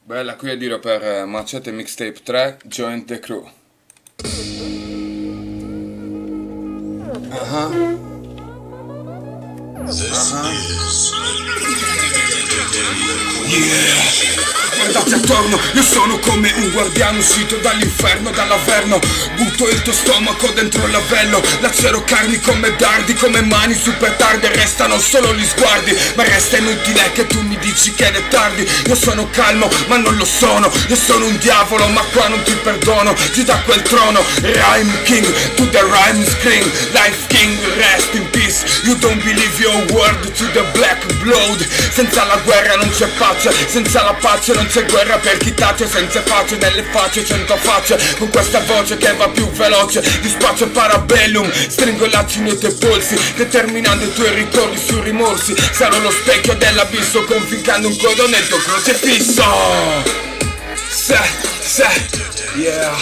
Bella, qui è Diro per Macete Mixtape 3, Join the Crew. Guardate attorno, io sono come un guardiano uscito dall'inferno, dall'averno. Butto il tuo stomaco dentro il lavello, lacero carni come dardi, come mani su petardi. Restano solo gli sguardi, ma resta inutile che tu mi dici che è tardi. Io sono calmo, ma non lo sono. Io sono un diavolo, ma qua non ti perdono. Giù da quel trono, raym king, to the rhyme scream. Life king, rest in peace. You don't believe your word to the black blode. Senza la guerra non c'è pace, senza la pace non c'è guerra per chi tace. Senza pace nelle facce, 100 facce, con questa voce che va più veloce. Dispaccio parabellum, stringo i lacci nei tuoi polsi, determinando i tuoi ritorni sui rimorsi. Sarò lo specchio dell'abisso, conficcando un codo nel tuo crocifisso. Yeah.